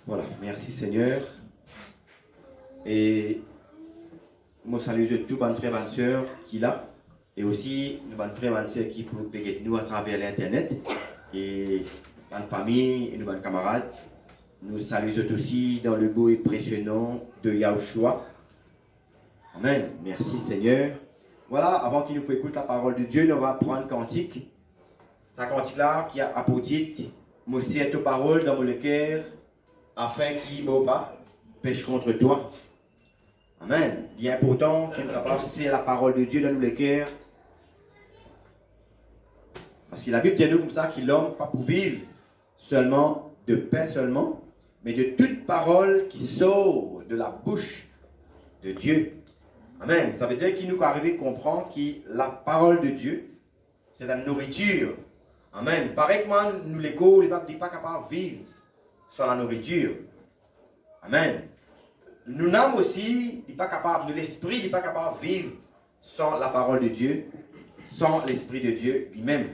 Voilà, merci Seigneur. Et moi salue tous les frères et sœurs qui là, et aussi les frères et sœurs qui peuvent nous à travers l'internet, et les familles et nos camarades. Nous saluons aussi dans le beau et précieux nom de Yahushua. Amen. Merci Seigneur. Voilà, avant qu'il nous écoute la parole de Dieu, nous allons prendre un cantique. Ce cantique-là qui a pour titre « Moi c'est ta parole dans mon cœur, afin qu'il ne pas pêche contre toi. » Amen. Il est important que nous puissions la parole de Dieu dans nos cœurs. Parce que la Bible dit nous comme ça que l'homme pas pour vivre seulement de pain seulement, mais de toute parole qui sort de la bouche de Dieu. Amen. Ça veut dire qu'il nous arrive à comprendre que la parole de Dieu, c'est la nourriture. Amen. Pareil que moi, nous l'écho, les papes ne sont pas capables de vivre sans la nourriture. Amen. Nous n'avons aussi, pas capable, de l'esprit n'est pas capable de vivre sans la parole de Dieu, sans l'esprit de Dieu lui-même.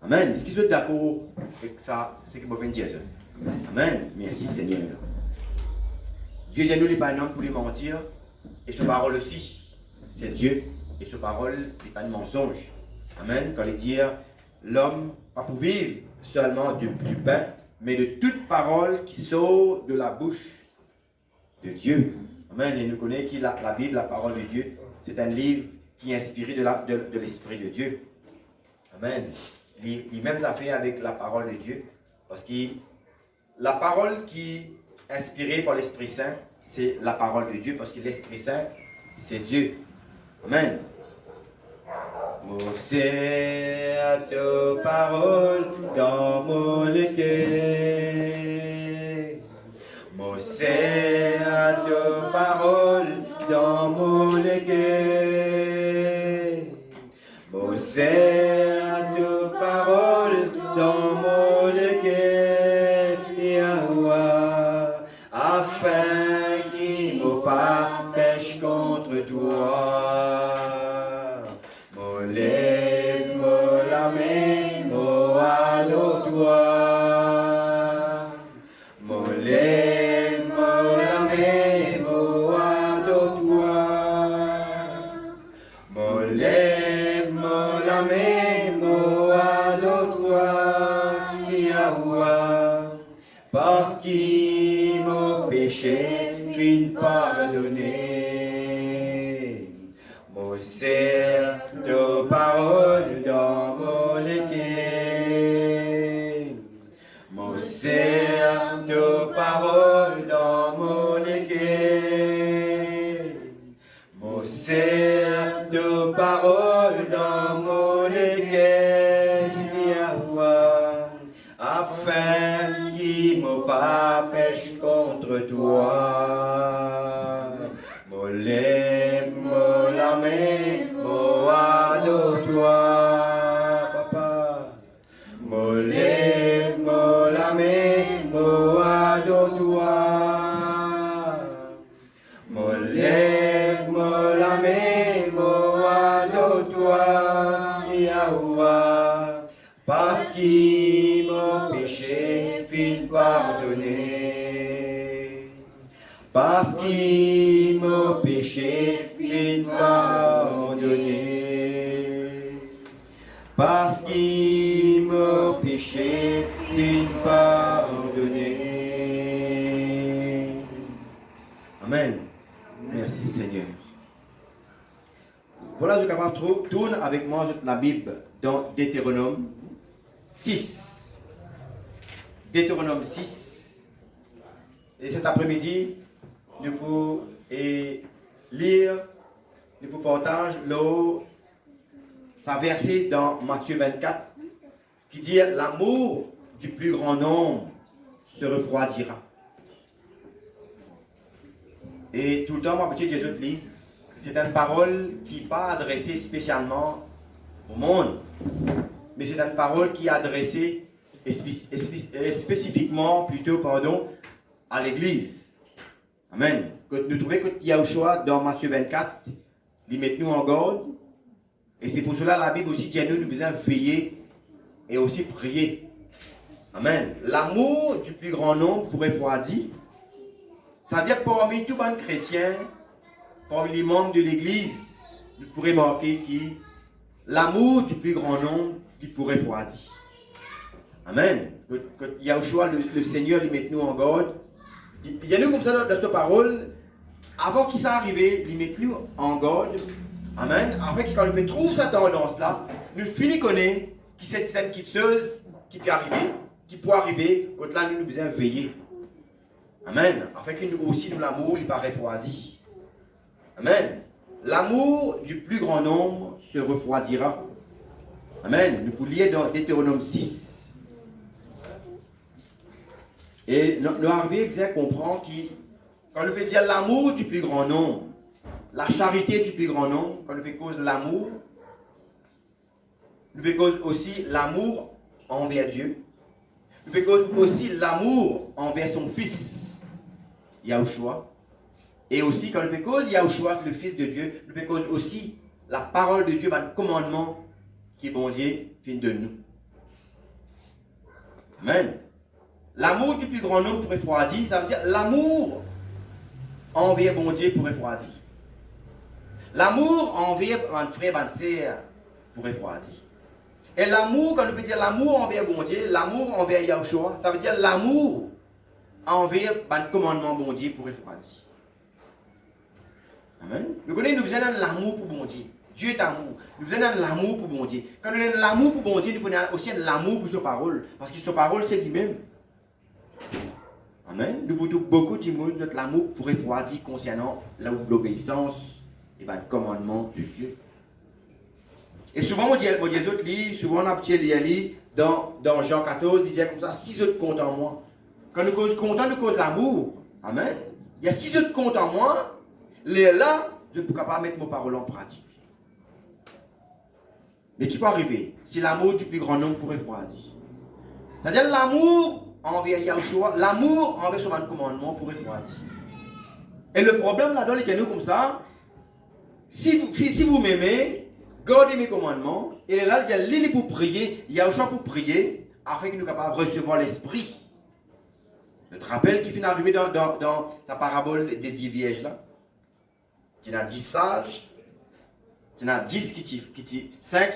Amen. Est-ce qu'ils sont d'accord avec ça? C'est que vous venez de Jésus. Amen. Merci Seigneur. Dieu dit nous n'est pas un homme pour lui mentir, et sa parole aussi, c'est Dieu, et sa parole n'est pas un mensonge. Amen. Quand il dit l'homme, pas pour vivre seulement du pain, mais de toute parole qui sort de la bouche de Dieu. Amen. Et nous connaissons que la Bible, la parole de Dieu, c'est un livre qui est inspiré de l'Esprit de Dieu. Amen. Il même fait avec la parole de Dieu. Parce que la parole qui est inspirée par l'Esprit Saint, c'est la parole de Dieu. Parce que l'Esprit Saint, c'est Dieu. Amen. Moi, c'est ta parole dans mon cœur. Moi, c'est ta parole dans mon cœur. Moi, c'est ta parole dans mon cœur. Yahweh, afin qu'il ne pas pêche contre toi. Moi, lève la main, moi, adore toi. Moi, lève la main, moi, adore toi. Moi, lève la main, moi, adore toi. Yahweh, parce qu'il mon péché fin pardonné. Moi, c'est ta parole dans mon cœur. Moi, c'est ta parole dans mon cœur. Moi, c'est ta parole dans mon cœur. Yahweh, afin qu'il ne pas pêche contre toi. Moi, lève la main, moi, adore toi, papa. Moi, lève la main, moi, adore toi. Moi, lève la main, moi, adore toi, Yahweh, parce qu'il mon péché fin pardonné. Parce qu'il mon péché fin pardonné. Parce qu'il mon péché fin pardonné. Amen. Merci Seigneur. Voilà, je capable tourne avec moi la Bible dans Deutéronome 6. Deutéronome 6. Et cet après-midi, nous pouvons lire, nous pouvons partager sa verset dans Matthieu 24 qui dit l'amour du plus grand nombre se refroidira. Et tout le temps, moi, petit Jésus te lit, c'est une parole qui n'est pas adressée spécialement au monde, mais c'est une parole qui est adressée spécifiquement, plutôt, à l'Église. Amen. Quand nous trouvons que Yahushua dans Matthieu 24, il met nous en garde. Et c'est pour cela la Bible aussi dit à nous, nous devons veiller et aussi prier. Amen. L'amour du plus grand nombre pour refroidir. Ça veut dire que parmi tous les chrétiens, parmi les membres de l'Église, vous pourrez marquer que l'amour du plus grand nombre il pourrait refroidir. Amen. Quand Yahushua, le Seigneur, il met nous en garde. Il y a nous comme ça dans cette parole, avant qu'il soit arrivé, il met nous en garde. Amen. Après que quand nous trouve cette tendance-là, nous finissons connaître que cette scène quitteuse qui peut arriver, quand là nous besoin veiller. Amen. Afin que nous aussi, nous l'amour, il paraît refroidi. Amen. L'amour du plus grand nombre se refroidira. Amen. Nous pouvons lire dans Deutéronome 6. Et nous arrivons exact à comprendre que quand nous peut dire l'amour du plus grand nombre, la charité du plus grand nombre, quand nous peut cause l'amour, nous peut cause aussi l'amour envers Dieu. Nous peut cause aussi l'amour envers son fils, Yahushua. Et aussi, quand nous peut cause Yahushua, le fils de Dieu, nous peut cause aussi la parole de Dieu, le commandement qui est bon Dieu, fin de nous. Amen. L'amour du plus grand nombre pour refroidir, ça veut dire l'amour envers bon Dieu pour refroidir. L'amour envers un frère, une sœur pour refroidir. Et l'amour, quand on peut dire l'amour envers bon Dieu, l'amour envers Yahushua, ça veut dire l'amour envers le commandement bon Dieu pour refroidir. Amen. Nous connaissons, nous besoin de l'amour pour bon Dieu. Dieu est amour. Nous avons de l'amour pour bon Dieu. Quand nous avons de l'amour pour bon Dieu, nous avons aussi de l'amour pour sa parole. Parce que sa parole, c'est lui-même. Amen. Nous avons beaucoup de monde de l'amour pour refroidir concernant l'obéissance et le commandement de Dieu. Et souvent, on dit autres livres, souvent on a petit lire dans Jean 14, il disait comme ça, 6 autres comptent en moi. Quand nous causons content, nous causons l'amour. Amen. Il y a 6 autres comptent en moi. Les là, je ne peux pas mettre mes paroles en pratique. Mais qui peut arriver si l'amour du plus grand nombre pourrait refroidir? C'est-à-dire l'amour envers Yahushua, l'amour envers son commandement pourrait refroidir. Et le problème là-dedans, il est comme ça. Si vous m'aimez, gardez mes commandements. Et là, il y a pour prier, Yahushua pour prier, afin que nous soyons capables de recevoir l'esprit. Je te rappelle qu'il finit d'arriver dans sa parabole des 10 vierges là. Il y a 10 sages. Il y en a 10 qui 5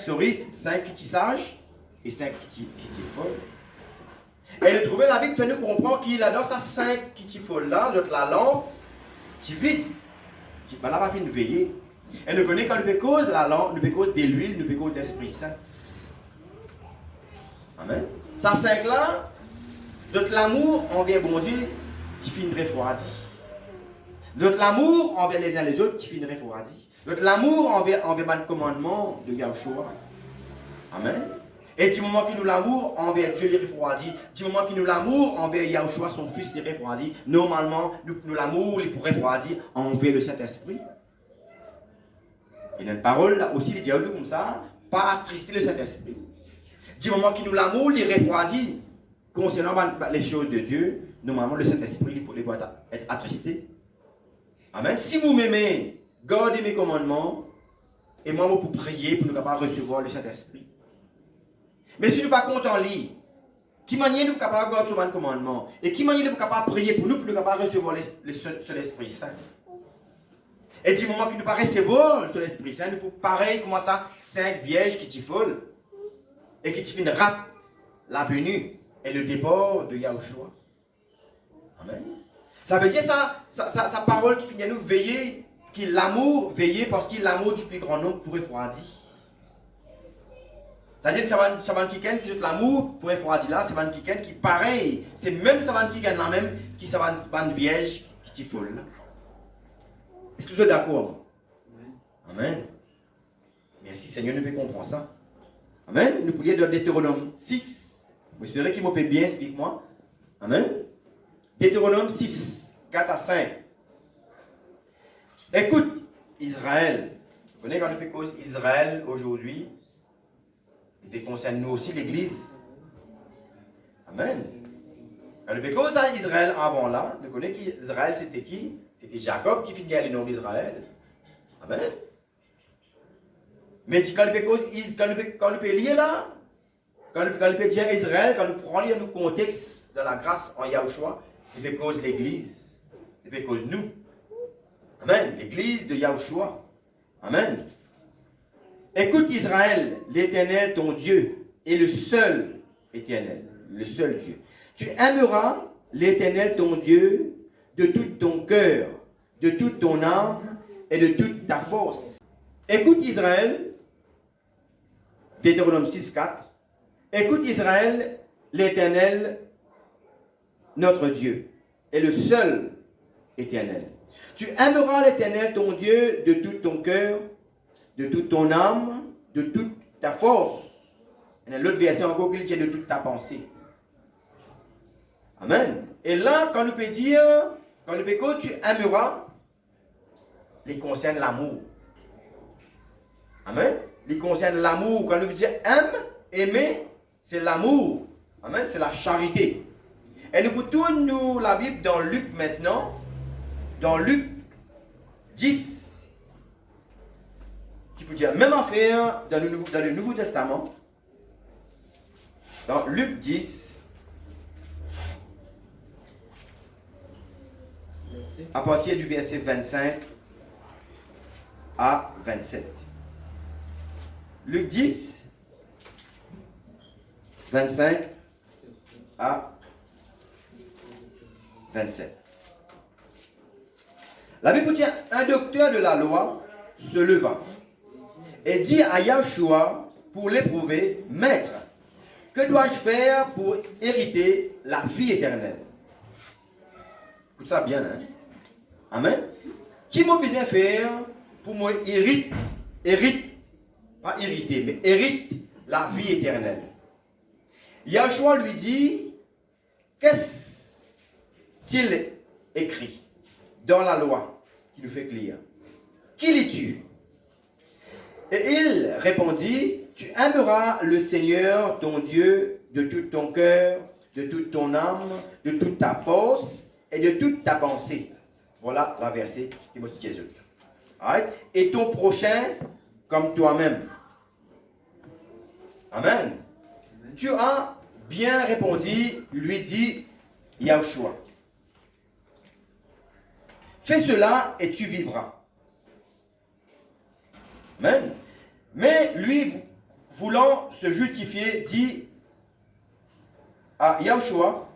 qui sages et 5 qui folles. Et de trouver la Bible, tu nous comprends qu'il a dans sa 5 qui folles là, de la lampe, tu vite, tu vas là, de veiller. Et nous connaissons quand nous cause la lampe, nous cause de l'huile, nous cause de l'Esprit Saint. Amen. Ça 5 là, de l'amour envers bon Dieu, tu finis refroidi. De l'amour envers les uns les autres, tu finis refroidi. Donc l'amour envers le commandement de Yahushua. Amen. Et du moment que nous l'amour envers Dieu, il refroidit. Du moment que nous l'amour envers Yahushua, son fils, il refroidit. Normalement, nous l'amour, il pourrait refroidir envers le Saint-Esprit. Et dans la parole, là aussi, il dit comme ça, pas attrister le Saint-Esprit. Du moment que nous l'amour, il refroidit. Concernant les choses de Dieu, normalement, le Saint-Esprit, il pourrait être attristé. Amen. Si vous m'aimez, gardez mes commandements, et moi, pour prier, pour nous capables de recevoir le Saint-Esprit. Mais si nous ne sommes pas contents de lire, qui manière nous sommes capables de garder ce commandement, et qui manière nous sommes capables de prier pour nous capables de recevoir l'Esprit Saint. Et du moment que nous ne pas recevoir l'Esprit Saint, nous pouvons pareil comme ça, 5 vierges qui t'y folles, et qui t'y finissent la venue et le départ de Yahushua. Amen. Ça veut dire sa parole qui finit à nous veiller, qui l'amour veiller parce que l'amour du plus grand nombre pourrait refroidir. C'est-à-dire que ça va quelqu'un qui l'amour pourrait refroidir là, c'est quelqu'un qui pareil, c'est même ça va quelqu'un là même qui ça va une vierge qui t'y folle là. Est-ce que vous êtes d'accord? Amen. Merci Seigneur, nous pouvons comprendre ça. Amen. Nous pouvons lire dans Deutéronome 6. Vous espérez qu'il m'appelle bien, explique-moi. Amen. Deutéronome 6, 4 à 5. Écoute, Israël. Vous connaissez quand on fait cause Israël aujourd'hui, il concerne nous aussi l'Église. Amen. Quand on fait cause à Israël avant là, vous connaissez qu'Israël c'était qui? C'était Jacob qui finit le nom d'Israël. Amen. Mais quand on fait cause, quand on peut lire là, quand il peut dire Israël, quand nous prenons le contexte de la grâce en Yahushua, c'est à cause de l'Église. C'est à cause de nous. Amen. L'Église de Yahushua. Amen. Écoute Israël, l'Éternel ton Dieu est le seul Éternel, le seul Dieu. Tu aimeras l'Éternel ton Dieu de tout ton cœur, de toute ton âme et de toute ta force. Écoute Israël, Deutéronome 6,4. Écoute Israël, l'Éternel, notre Dieu, est le seul Éternel. Tu aimeras l'Éternel ton Dieu de tout ton cœur, de toute ton âme, de toute ta force. Et l'autre verset encore qu'il dit de toute ta pensée. Amen. Et là, quand nous peut dire, quand nous peut dire tu aimeras, il concerne l'amour. Amen. Il concerne l'amour. Quand nous peut dire aime, aimer, c'est l'amour. Amen. C'est la charité. Et nous tournons la Bible dans Luc maintenant. Dans Luc 10. Qui peut dire même affaire dans le Nouveau Testament. Dans Luc 10. À partir du verset 25 à 27. Luc 10, 25 à 27. La Bible dit, un docteur de la loi se leva et dit à Yahushua pour l'éprouver, Maître, que dois-je faire pour hériter la vie éternelle? Écoute ça bien, hein? Amen. Qui m'a besoin faire pour moi hérite, pas hériter, mais hérite la vie éternelle? Yahushua lui dit, qu'est-ce-t-il écrit dans la loi qui nous fait lire? Qui lis-tu? Et il répondit, tu aimeras le Seigneur ton Dieu de tout ton cœur, de toute ton âme, de toute ta force et de toute ta pensée. Voilà la verset qui m'a dit Jésus. Right? Et ton prochain comme toi-même. Amen. Tu as bien répondu, lui dit Yahushua. Fais cela et tu vivras. Amen. Mais lui, voulant se justifier, dit à Yahushua,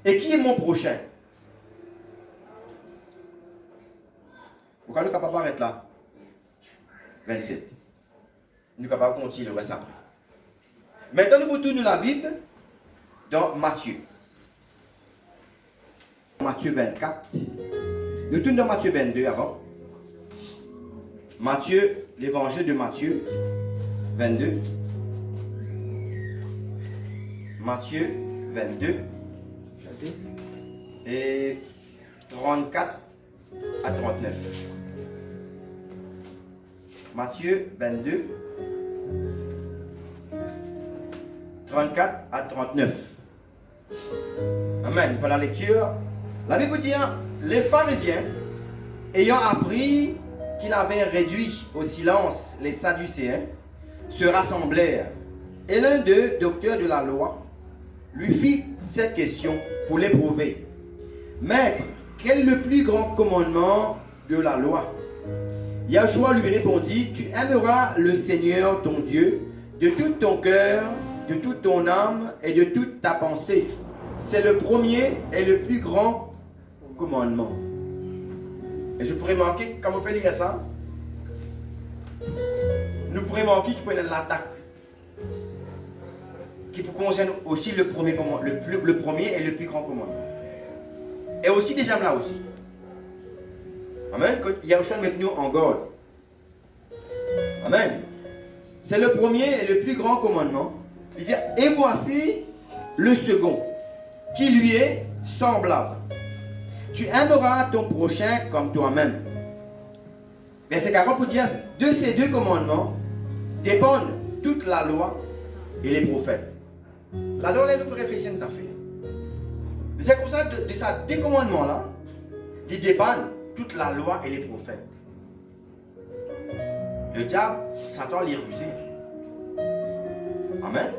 et qui est mon prochain? Pourquoi nous sommes capables d'arrêter là? 27. Nous sommes capables de continuer le reste après. Maintenant, nous retournons la Bible dans Matthieu. Matthieu 24. Nous tournons dans Matthieu 22 avant. Matthieu, l'évangile de Matthieu 22. Matthieu 22. Et 34 à 39. Matthieu 22. 34 à 39. Amen. Voilà la lecture. La Bible dit, les pharisiens, ayant appris qu'il avait réduit au silence les Sadducéens, se rassemblèrent. Et l'un d'eux, docteur de la loi, lui fit cette question pour l'éprouver. Maître, quel est le plus grand commandement de la loi? Yahushua lui répondit, tu aimeras le Seigneur ton Dieu de tout ton cœur, de toute ton âme et de toute ta pensée. C'est le premier et le plus grand commandement. Et je pourrais manquer, quand on peut lire ça, nous pourrions manquer qui peut être l'attaque, qui concerne aussi le premier et le plus grand commandement. Et aussi déjà là aussi. Amen. Yahushua met nous en garde. Amen. C'est le premier et le plus grand commandement. Il dit, et voici le second, qui lui est semblable. Tu aimeras ton prochain comme toi-même. Verset 40 pour dire, de ces deux commandements dépendent toute la loi et les prophètes. La loi, nous réfléchir à faire. C'est comme ça, de ces deux commandements-là, ils dépendent toute la loi et les prophètes. Le diable, Satan les refusé. Amen.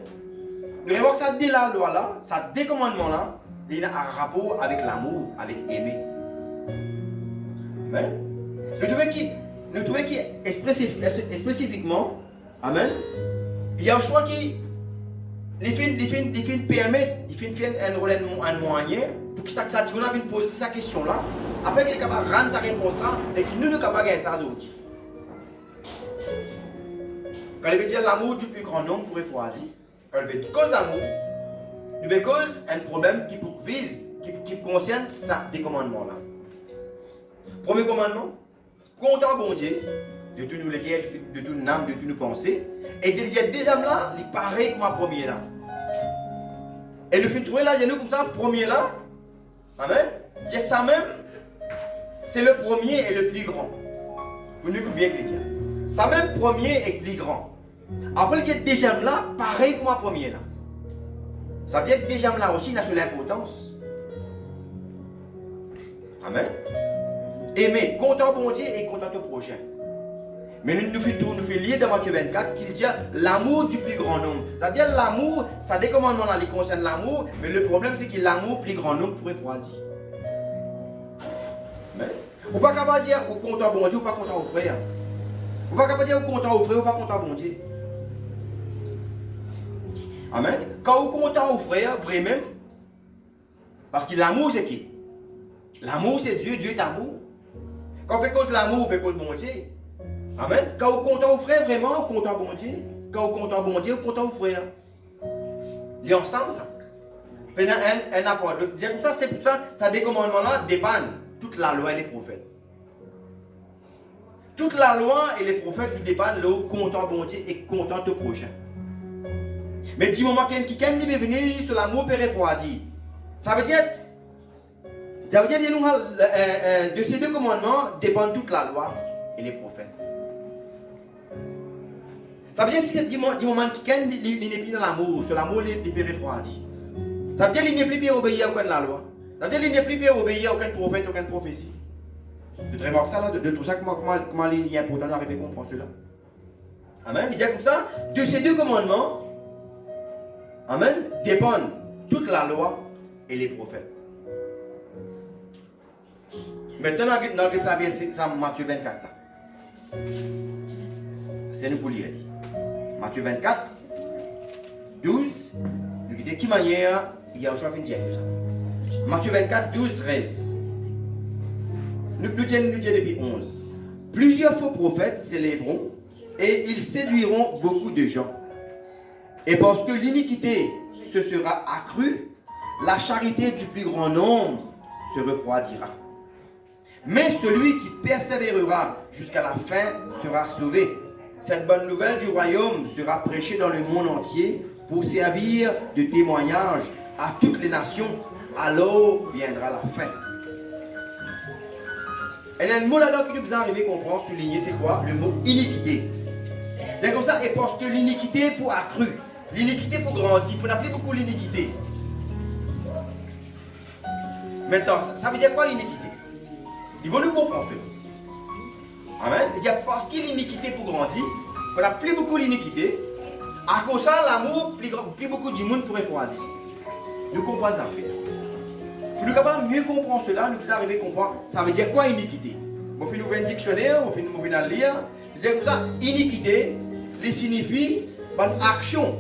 Nous voyons que ça dès la loi là, ça dès commandement là, il a un rapport avec l'amour, avec aimer. Amen. Nous trouvons qui spécifiquement, amen, il y a un choix qui les filles permettent, il fait un moyen pour que ça vienne poser sa question là, afin qu'il est capable de rendre sa réponse là et que nous ne sommes pas gagner ça aujourd'hui. Quand il veut dire l'amour du plus grand nombre pour refroidir, quand il veut dire cause d'amour, il veut cause un problème qui vise, qui concerne ça, des commandements là. Premier commandement, comptant bon Dieu, de tous nous les cœurs, de toute nos âmes, de toutes nos pensées, et il y a des âmes là, il paraît comme un premier là. Et le fait trouver là, il y a nous comme ça, premier là, amen, c'est ça même, c'est le premier et le plus grand. Vous nous bien chrétien. Ça même premier et plus grand. Après, il y a des âmes là, pareil comme un premier là. Ça veut dire que des âmes là aussi, il a sur l'importance. Amen. Aimer, content bon Dieu et content au prochain. Mais nous fait lire dans Matthieu 24 qu'il dit l'amour du plus grand nombre. Ça veut dire l'amour, ça des commandements là, qui concerne l'amour, mais le problème c'est que l'amour plus grand nombre pourrait refroidir. Mais, ou pas capable de dire ou content bon Dieu ou pas content au frère. Ou pas capable de dire ou content au frère ou pas content bon Dieu. Amen. Quand vous content au frère, vraiment, parce que l'amour c'est qui? L'amour c'est Dieu, Dieu est amour. Quand on fait cause de l'amour, on fait cause de bon Dieu. Amen. Quand vous content au frère, vraiment, vous content bon Dieu. Quand vous content bon Dieu, vous content au frère. Ils sont ensemble ça. Il y a un apport. Dire comme ça, c'est pour ça, ça des commandements-là dépendent toute la loi et les prophètes. Toute la loi et les prophètes, ils dépendent de content bon Dieu et content au prochain. Mais du moment qui quand il est venu sur l'amour peut refroidir. Ça veut dire que de ces deux commandements dépendent toute la loi et les prophètes. Ça veut dire que si du moment qui il n'est plus dans l'amour, sur l'amour il peut refroidir. Ça veut dire qu'il n'est plus obéir à aucune loi. Ça veut dire qu'il n'est plus obéir à aucun prophète, aucune prophétie. De très remarquer ça là, de tout ça, comment il est important d'arriver à comprendre cela. Amen. Il dit comme ça, de ces deux commandements, amen, dépendent toute la loi et les prophètes. Maintenant, dans le ça Matthieu 24 là. C'est nous pour lire. Matthieu 24, 12, de quelle manière il y a un choix de dire ça. Matthieu 24, 12, 13. Nous tiens depuis 11. Plusieurs faux prophètes s'élèveront et ils séduiront beaucoup de gens. Et parce que l'iniquité se sera accrue, la charité du plus grand nombre se refroidira. Mais celui qui persévérera jusqu'à la fin sera sauvé. Cette bonne nouvelle du royaume sera prêchée dans le monde entier pour servir de témoignage à toutes les nations. Alors viendra la fin. Et il y a un mot là qui nous a arrivé à comprendre, souligner, c'est quoi? Le mot iniquité. C'est comme ça, et parce que l'iniquité pour accru, l'iniquité pour grandir, pour appeler beaucoup l'iniquité. Maintenant, ça veut dire quoi l'iniquité? Ils vont nous comprendre. Amen. Il y a parce qu'il y a l'iniquité pour grandir, qu'on a plus beaucoup l'iniquité, à cause de ça, l'amour, plus beaucoup du monde pour refroidir. Nous comprenons ça, frère. Pour nous capables mieux comprendre cela, nous arrivons à comprendre ça veut dire quoi iniquité. On fait un dictionnaire, on fait une lire. C'est comme ça, iniquité, les signifie une action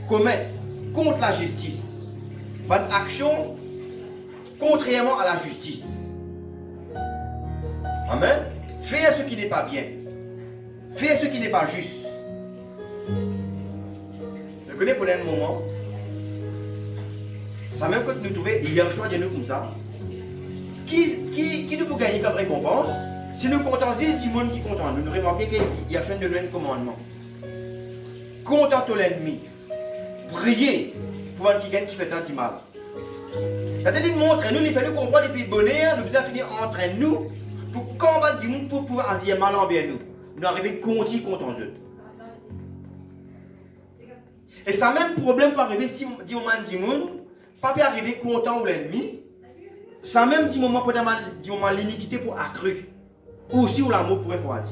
commettre contre la justice. Une action contrairement à la justice. Amen. Faire ce qui n'est pas bien. Faire ce qui n'est pas juste. Je connais pour un moment. Ça même quand nous trouvons, il y a un choix de nous comme ça. Qui nous peut gagner comme récompense? Si nous comptons 10 du monde qui comptent, nous remarquons qu'il y a un de nos commandements. Contentons l'ennemi. Priez pour un qui gagne qui fait tant de mal. C'est-à-dire, nous montre, nous fait nous comprendre depuis le bonheur, nous faisons finir entre nous pour combattre du monde pour pouvoir agir mal envers nous. Nous arrivons contre eux. Et ça même problème peut arriver si du moment du monde, pas peut arriver content ou l'ennemi. Ça même du moment pour l'iniquité pour accru. Ou aussi où l'amour pourrait refroidir.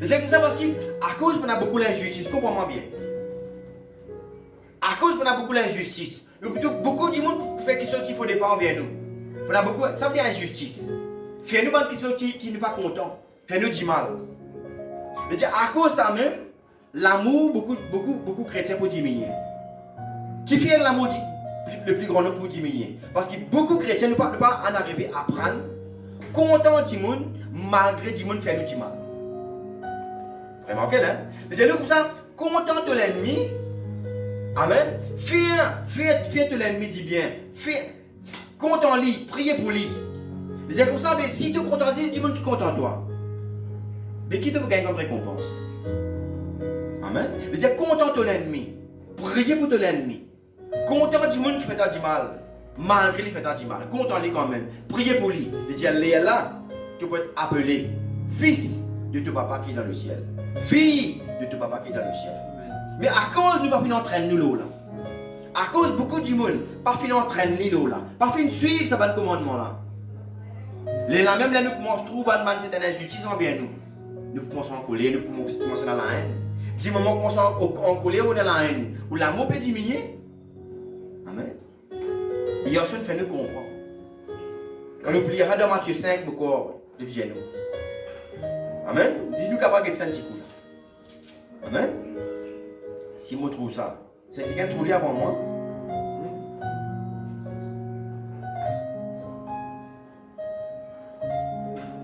C'est comme ça parce qu'à cause qu'on a beaucoup d'injustice, comprends-moi bien. À cause qu'on a beaucoup d'injustice, beaucoup de monde fait quelque chose qu'il faut pas envers nous. On a beaucoup, ça c'est injustice. Fais-nous quelque chose qui n'est pas content. Fais-nous du mal. Mais à cause de ça même, l'amour, beaucoup de chrétiens pour diminuer. Qui fait l'amour le plus grand nombre pour diminuer? Parce que beaucoup de chrétiens ne peuvent pas en arriver à prendre content du monde, malgré du monde fait nous du mal. Vraiment quel hein? Mais nous comme ça, content de l'ennemi. Amen. Fais de l'ennemi du bien. Content lui, priez pour lui. C'est comme ça, mais si tu es content, c'est du monde qui est content toi. Mais qui te gagne comme récompense? Amen. C'est content de l'ennemi. Priez pour de l'ennemi. Content du monde qui fait du mal. Malgré lui fait du mal. Content lui quand même. Priez pour lui. Il dit, là, tu peux être appelé fils de ton papa qui est dans le ciel. Fille de ton papa qui est dans le ciel. Mais à cause nous pas fin entraîner nous là. À cause beaucoup du monde pas fin entraîner nous là. Pas fin suivre ce bon commandement là. Les là même là nous commençons à trouver cette injustice envers nous. Nous commençons à coller, nous commençons dans la haine. Du moment qu'on commence à coller ou dans la haine, où l'amour peut diminuer. Amen. Et Yahshua fait nous comprendre. Quand nous pliera dans Matthieu 5, pourquoi le bien nous. Amen. Dis-nous capable de sentir coup. Amen. Si moi trouve ça, c'est quelqu'un trouvé avant moi.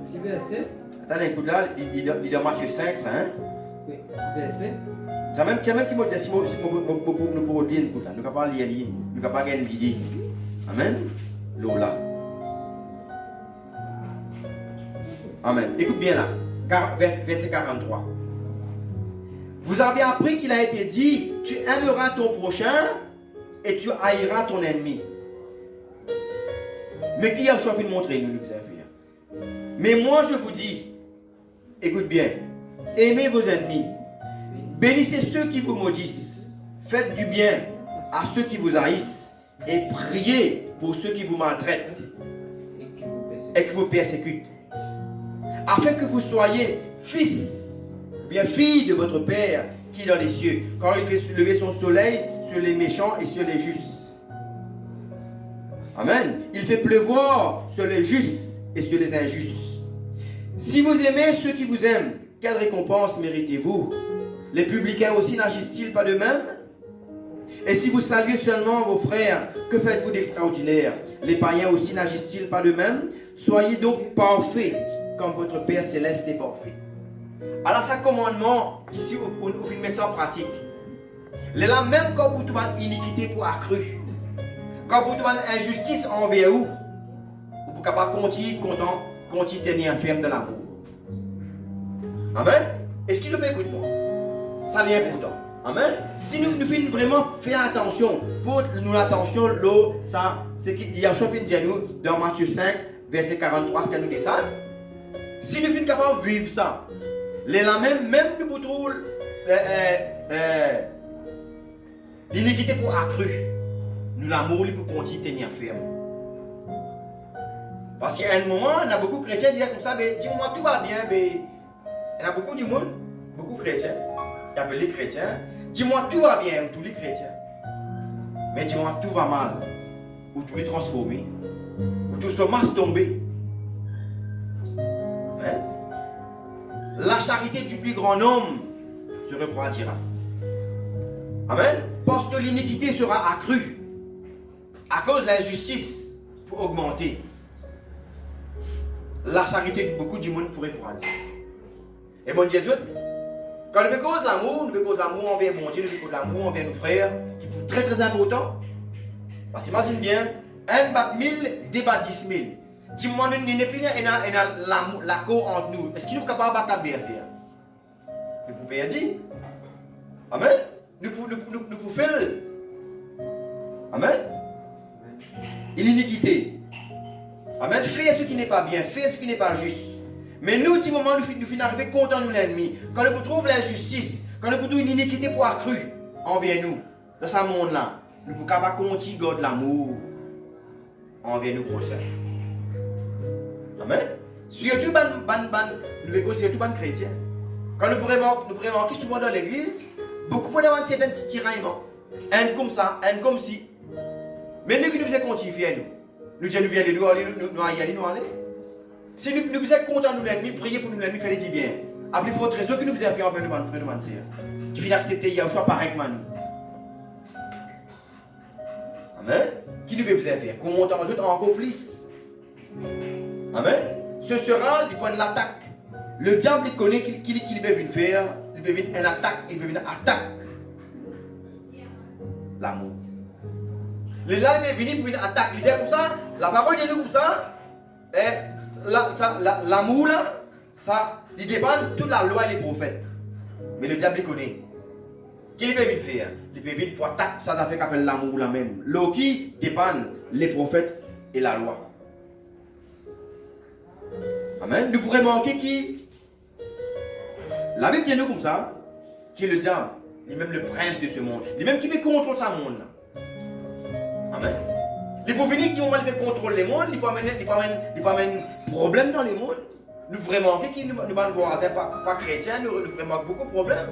Petit verset. Attendez, écoute là, il est dans Matthieu 5, ça, hein? Oui, verset. C'est même qui m'a dit, si nous pouvons dire, écoute là, nous ne pouvons pas lire, nous ne pouvons pas gagner une vidéo. Amen. Lola. Amen. Écoute bien là, verset 43. Vous avez appris qu'il a été dit, tu aimeras ton prochain et tu haïras ton ennemi. Mais qui a choisi de montrer nous faire? Mais moi je vous dis, écoute bien, aimez vos ennemis, bénissez ceux qui vous maudissent, faites du bien à ceux qui vous haïssent et priez pour ceux qui vous maltraitent et qui vous persécutent, afin que vous soyez fils, bien fille de votre Père qui est dans les cieux, car il fait lever son soleil sur les méchants et sur les justes. Amen. Il fait pleuvoir sur les justes et sur les injustes. Si vous aimez ceux qui vous aiment, quelle récompense méritez-vous? Les publicains aussi n'agissent-ils pas de même? Et si vous saluez seulement vos frères, que faites-vous d'extraordinaire? Les païens aussi n'agissent-ils pas de même? Soyez donc parfaits, comme votre Père céleste est parfait. Alors, ça commandement, ici, on fait mettre ça en pratique. Là, même quand vous avez une iniquité pour accru, quand vous avez une injustice envers vous, vous pouvez pas continuer à tenir ferme de l'amour. Amen. Est-ce que vous écoutez-moi? Ça n'est important. Amen. Si nous faisons vraiment faire attention, pour nous l'attention, l'eau, ça, c'est qu'il y a un chauffeur de nous dans Matthieu 5, verset 43, ce qu'elle nous dit ça. Si nous sommes capables de vivre ça, même nous pouvons trouver l'iniquité pour accru, nous l'amour pour continuer à tenir ferme. Parce qu'à un moment, il y a beaucoup de chrétiens qui disent comme ça, dis-moi tout va bien, il y a beaucoup de monde, beaucoup de chrétiens, ils appellent les chrétiens, dis-moi tout va bien, tous les chrétiens. Mais dis-moi tout va mal, ou tout est transformé, ou tout se masse tombé. Hein? La charité du plus grand homme se refroidira. Amen. Parce que l'iniquité sera accrue à cause de l'injustice pour augmenter. La charité de beaucoup du monde pourrait refroidir. Et mon Jésus, quand nous faisons l'amour, nous faisons l'amour envers mon Dieu, nous faisons l'amour envers nos frères, qui est très très important. Parce que imagine bien, un bat 1000, deux bat 10 000. Dis-moi, nous n'avons plus l'accord entre nous. Est-ce qu'il est capable de battre l'adversaire? Nous pouvons bien dire. Amen. Nous pouvons faire. Amen. Et l'iniquité. Amen. Fais ce qui n'est pas bien, fais ce qui n'est pas juste. Mais nous, du moment où nous finissons arriver contre nous l'ennemi, quand nous trouvons l'injustice, quand nous trouvons une iniquité pour accrue envers nous, dans ce monde-là, nous pouvons pas continuer de l'amour envers nos prochains. Amen. Surtout les chrétiens. Quand nous pourrions remarquer souvent dans l'église, beaucoup de gens ont un petit tiraillement. Un comme ça, un comme si. Mais nous qui nous faisons continuer, nous disons, nous venons nous aller. Si nous sommes contents de nous l'ennemi, prier pour nous l'ennemi, faire du bien. Après, il faut autre raison que nous faisons faire envers nous, frères, nous sœurs. Qui viennent accepter Yahushua pareil que nous. Amen. Qui nous besoin faire? Qu'on monte en autres encore plus. Amen. Ce sera le point de l'attaque. Le diable il connaît qu'il peut venir faire. Il peut venir une attaque. Il peut venir une attaque. L'amour. Le là il peut venir pour une attaque. Il dit comme ça. La parole de Dieu comme ça. L'amour là, ça, il dépend de toute la loi et les prophètes. Mais le diable il connaît. Qu'il peut venir faire? Il peut venir pour attaquer ça avec appelle l'amour la même. L'eau qui dépend les prophètes et la loi. Amen. Nous pourrions manquer qui la Bible dit nous comme ça, qui est le diable, il est même le prince de ce monde, il est même qui peut contrôler ce monde. Amen. Il peut venir qui il peut contrôler le monde, il peut amener problème dans le monde. Nous pourrions manquer qui nous va nous voir pas chrétiens, nous pourrions manquer beaucoup de problèmes.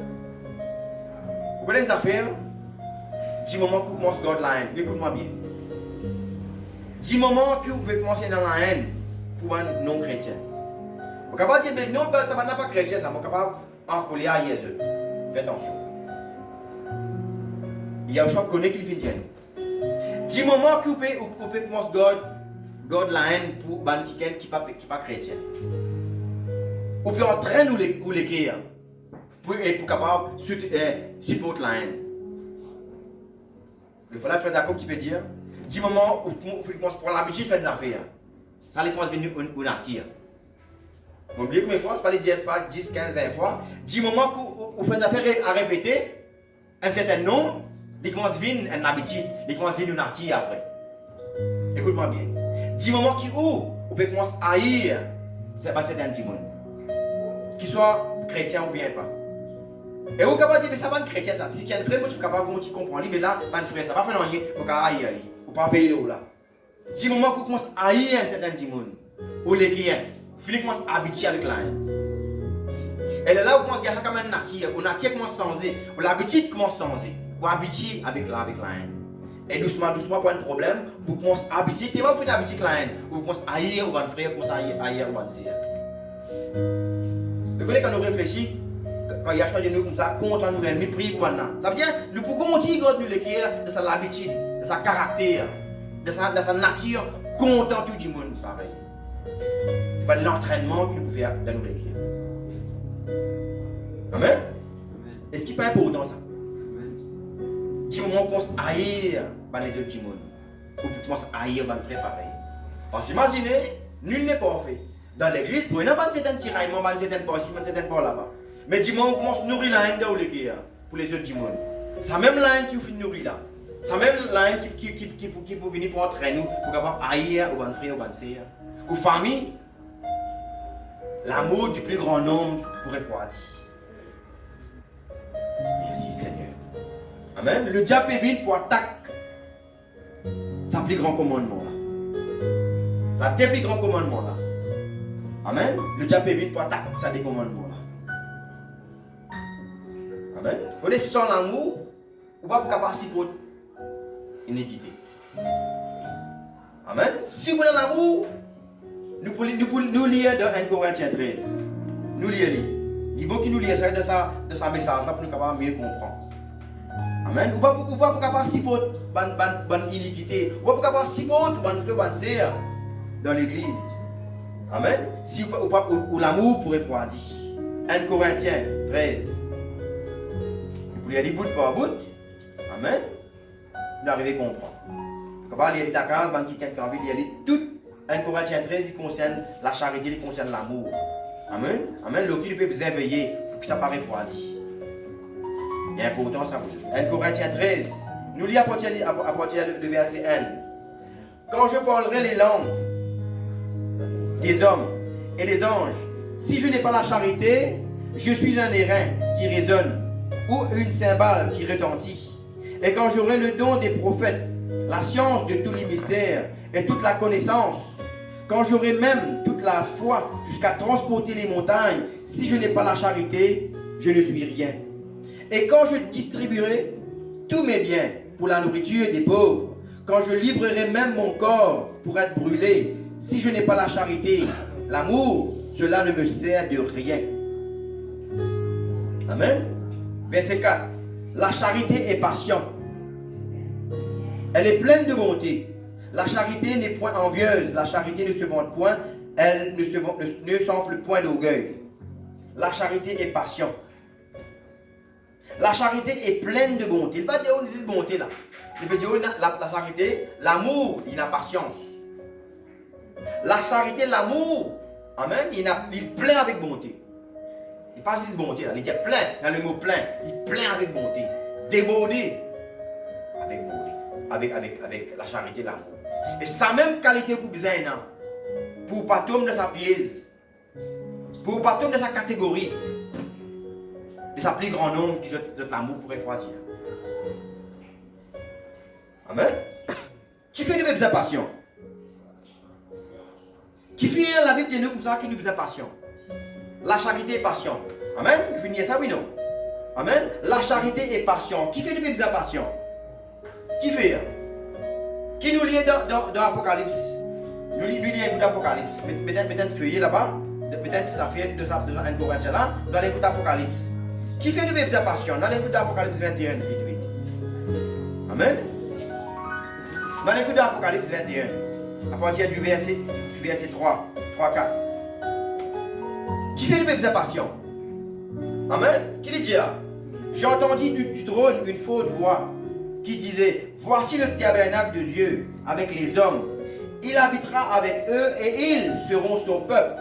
Vous connaissez les affaires? 10 moments que vous commencez à la haine, écoute-moi bien. 10 moments que vous pouvez commencer dans la haine pour un non-chrétien. Vous êtes capable de dire, non, ça va pas chrétien, ça. Vous êtes capable d'encoller à Jésus. Faites attention. Il y a un choix connaît qu'il vient. 10 moments que vous pouvez commencer à la haine pour quelqu'un qui n'est pas chrétien. Vous pouvez entraîner ou l'écrire pour être capable de supporter la haine. Le frère Jacob, tu peux dire, 10 moments où vous commencez pour l'habitude de faire des affaires. Ça les commence à venir une attire. Vous oubliez combien de fois, c'est pas les 10, 15, 20 fois. 10 moments où vous faites des affaires à répéter, un certain nombre, ils commencent à venir une habitude, ils commencent à venir une attire après. Écoute-moi bien. 10 moments où vous pouvez commencer à haïr, c'est pas certain 10 monde. Qu'il soit chrétien ou bien pas. Et vous êtes capable de dire, mais ça va être chrétien ça. Si tu es un frère, vous êtes capable de comprendre, mais là, pas un frère, ça va faire rien, vous pouvez haïr, vous pouvez payer là. 10 moments où vous commencez à haïr un certain 10 monde. Ou les clients. Philippe commence à habituer avec la haine. Et là, vous commencez à faire comme un nature. Ou nature commence à changer. Ou l'habitude commence à changer. Vous habituez avec la haine. Et doucement, pour un problème, vous commencez à habituer. Tellement vous faites habituer avec la haine. Vous commencez à haïr ou un frère, vous commencez à haïr ou un sœur. Vous voyez quand nous réfléchissons, quand il y a choisi de nous comme ça, contre nous l'ennemi, prie pour nous. Ça veut dire, nous pouvons continuer de nous l'écrire de sa habitude, de sa caractère, de sa nature, contre tout le monde pareil. C'est pas l'entraînement que nous pouvons faire dans nous l'écrire. Amen. Est-ce qu'il n'est pas important ça? Si on commence à haïr les autres du monde, ou on commence à haïr les frères pareil. Parce que imaginez, nul n'est parfait. Dans l'église, il n'y a pas de certain tiraillement, il y a certain pas ici, il y a certain pas là-bas. Mais du moment où on commence à nourrir la haine dans l'écrire pour les autres du monde, c'est même la haine qui vous fait nourrir là. C'est même la haine qui peut venir pour entraîner nous, pour pouvoir haïr ou un frère ou une sœur. Ou famille, l'amour du plus grand nombre pour refroidir. Merci Seigneur. Amen. Le diable est venu pour attaquer sa plus grand commandement là. Sa plus grand commandement là. Amen. Le diable est venu pour attaquer sa des commandements là. Amen. Vous voyez, sans l'amour, vous ne pouvez pas participer pour iniquité. Amen. Si vous avez l'amour, nous lire dans 1 Corinthiens 13. Nous lire. Il faut qu'il nous lise ça de sa message pour nous capables mieux comprendre. Amen. Vous ne pouvez pas participer pour iniquité. Vous ne pouvez pas participer pour frère, sœur dans l'église. Amen. Si ou l'amour pour refroidir. 1 Corinthiens 13. Vous pouvez lire bout par bout. Amen. Vous arrivez à comprendre. Vous pouvez lire la case, quelqu'un qui a envie de lire tout. 1 Corinthiens 13, il concerne la charité, il concerne l'amour. Amen. Amen. Le qui peut bien veiller pour que ça ne refroidisse. Il est important ça. 1 Corinthiens 13. Nous lisons à partir de verset 1. Quand je parlerai les langues des hommes et des anges, si je n'ai pas la charité, je suis un airain qui résonne ou une cymbale qui retentit. Et quand j'aurai le don des prophètes, la science de tous les mystères et toute la connaissance, quand j'aurai même toute la foi jusqu'à transporter les montagnes, si je n'ai pas la charité, je ne suis rien. Et quand je distribuerai tous mes biens pour la nourriture des pauvres, quand je livrerai même mon corps pour être brûlé, si je n'ai pas la charité, l'amour, cela ne me sert de rien. Amen. Verset 4. La charité est patiente. Elle est pleine de bonté. La charité n'est point envieuse. La charité ne se vante point. Elle ne s'enfle point d'orgueil. La charité est patiente. La charité est pleine de bonté. Il ne va pas dire on dit bonté là. Il veut dire la charité, l'amour, il a patience. La charité, l'amour, amen, il est plein avec bonté. Il n'est pas juste bonté là, il dit plein, dans le mot plein, il est plein avec bonté. Débordé avec bonté, avec la charité, l'amour. Et sa même qualité pour besoin, pour pas tomber de sa pièce, pour pas tomber de sa catégorie, de sa plus grand nombre qui de l'amour pour refroidir. Amen. Qui fait nous besoin passion? Qui fait la Bible de nous comme ça qui nous besoin passion? La charité est passion. Amen. Vous finissez ça, oui, non? Amen. La charité est passion. Qui fait nous besoin passion? Qui fait? Qui nous lit dans l'Apocalypse? Nous lit un bout d'Apocalypse. Mettez un feuillet là-bas. Mettez ça fait de un Corinthiens là. Dans les bouts d'Apocalypse. Qui fait nous besoin passion? Dans les bouts d'Apocalypse 21. Amen. Dans l'écoute d'Apocalypse 21, à partir du verset 3, 4. Qui fait le peuple de passion? Amen. Qui dit là? J'ai entendu du trône une forte voix qui disait: voici le tabernacle de Dieu avec les hommes. Il habitera avec eux et ils seront son peuple.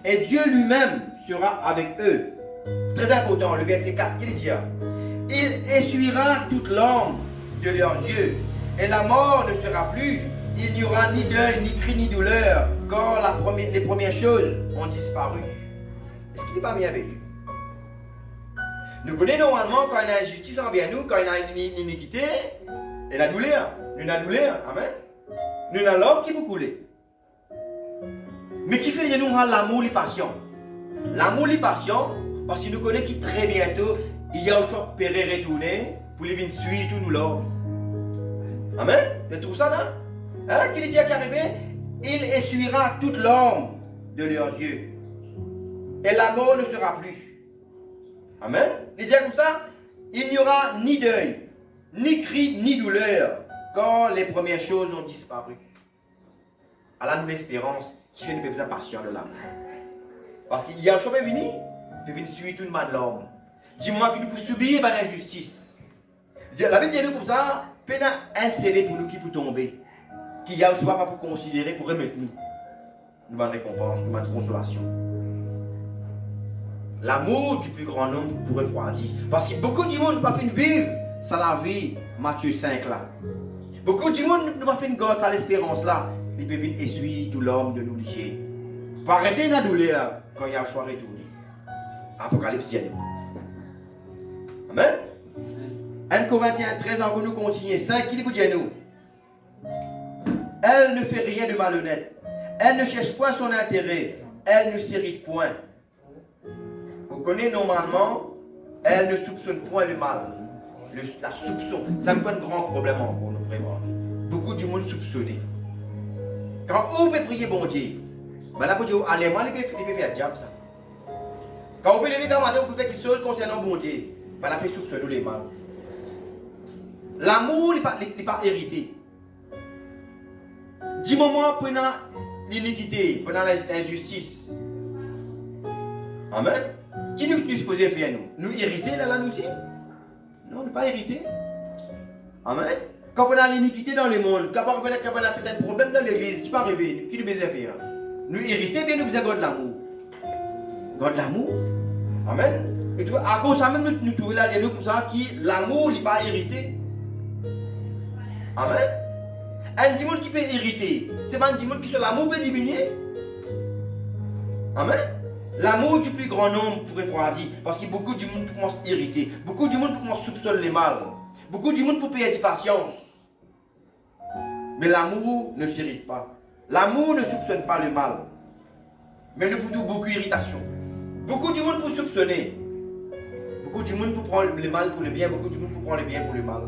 Et Dieu lui-même sera avec eux. Très important, le verset 4, qui dit là? Il essuiera toute larme de leurs yeux. Et la mort ne sera plus. Il n'y aura ni deuil, ni cri, ni douleur, car les premières choses ont disparu. Est-ce qu'il n'est pas merveilleux? Nous connaissons normalement quand il y a injustice envers nous, quand il y a une iniquité, et la douleur. Nous avons la douleur. Amen. Nous avons l'homme qui vous coule. Mais qui fait de nous l'amour et la passion? L'amour et la passion, parce que nous connaissons qui très bientôt, il y a un choc péré retourné pour les venir suivre tout nous l'homme. Amen. Tu trouves ça là? Hein? Qu'il dit à qu'arrivé, il essuiera toute larme de leurs yeux. Et la mort ne sera plus. Amen. Il dit comme ça, il n'y aura ni deuil, ni cri, ni douleur, quand les premières choses ont disparu. Alors nous l'espérance qui fait nous besoin patient de l'âme. Parce qu'il y a un chemin venu, il peut venir suivre tout le monde de l'homme. Dis-moi que nous pouvons subir l'injustice. La Bible dit nous comme ça. Peine un CV pour nous qui peut tomber, qui a le choix pas pour considérer, pour remettre nous. Nous avons une récompense, nous avons une consolation. L'amour du plus grand nombre pour refroidir. Parce que beaucoup de monde n'a pas fait vivre ça la vie, Matthieu 5 là. Beaucoup de monde n'a pas fait une garde ça l'espérance là. Ils peuvent venir essuyer tout l'homme de nous licher. Pour arrêter la douleur quand il y a le choix de retourner. Apocalypse 10. Amen. 1 Corinthiens 13, encore nous continuons. 5, qui dit pour nous? Elle ne fait rien de malhonnête. Elle ne cherche point son intérêt. Elle ne s'irrite point. Vous connaissez normalement, elle ne soupçonne point le mal. La soupçon, ça me pose un grand problème pour nous, vraiment. Beaucoup de monde soupçonné. Quand on peut prier bon Dieu, ben là, pour dire, allez-moi, il peut faire diable ça. Quand on peut lever quand matin, on peut faire quelque chose concernant bon Dieu, ben là, il peut soupçonner les mal. L'amour n'est pas hérité. Du moment pendant l'iniquité, pendant l'injustice. Amen. Qui nous supposé faire nous? Nous hériter là nous aussi? Non, nous pas hériter. Amen. Quand on a l'iniquité dans le monde, quand on a certains problèmes dans l'église, qui peut arriver? Qui nous besoin faire? Nous hériter, bien nous besoin de l'amour. God l'amour. Amen. Et à cause de ça même nous trouvons là, nous comme ça, qui l'amour n'est pas hérité. Amen. Un dimanche qui peut hériter, c'est pas un dimanche qui sur l'amour peut diminuer. Amen. L'amour du plus grand nombre pourrait refroidir, parce que beaucoup de monde commence à irriter, beaucoup de monde commence à soupçonner les mal, beaucoup de monde peut perdre patience. Mais l'amour ne s'irrite pas. L'amour ne soupçonne pas le mal, mais nous pouvons beaucoup d'irritation. Beaucoup de monde peut soupçonner. Beaucoup de monde pour prendre le mal pour le bien, beaucoup de monde pour prendre le bien pour le mal.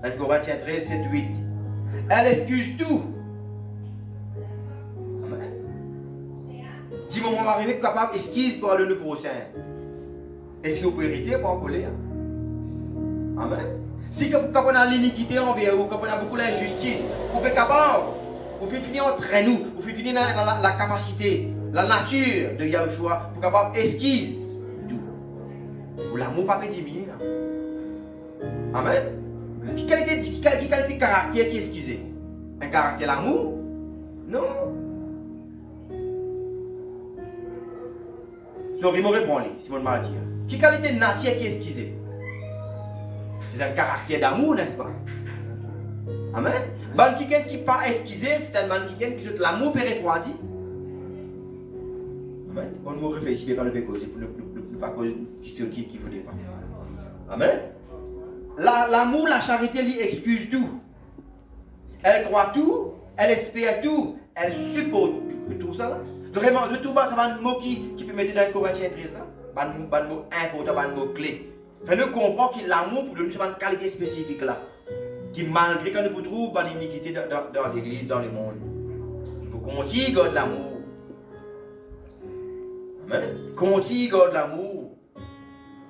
1 Corinthiens 13, 7, 8. Elle excuse tout. Amen. Si moment arrivé capable d'excuser pour aller le prochain. Est-ce que vous pouvez hériter pour en colère? Amen. Si quand on a l'iniquité envers vous, quand on a beaucoup d'injustice, vous êtes capable, vous faites finir entre nous, vous faites finir dans la capacité, la nature de Yahushua, pour capable d'esquisse tout. Ou l'amour pas peut diminuer. Amen. Qui qualité de caractère qui est excusé? Un caractère l'amour? Non. Sorry, je réponds, Simon m'a dit. Qui qualité de nature qui est excusé? C'est un caractère d'amour, n'est-ce pas? Amen. Ban quelqu'un qui pas excusé, c'est un man qui souhaite l'amour peut refroidi. Amen. On nous réfléchit pas le causer pour ne pas causer qui ne voulait pas. Amen. L'amour, la charité, lui excuse tout. Elle croit tout, elle espère tout, elle supporte tout ça là. Vraiment, de tout bas, ça va un mot qui peut mettre dans le Corinthiens 13, un mot important, un mot clé. Nous comprenons que l'amour pour nous, c'est une qualité spécifique là. Qui malgré que nous trouvons une iniquité dans l'église, dans le monde. Pour continuer de l'amour. Amen. Continuer de l'amour.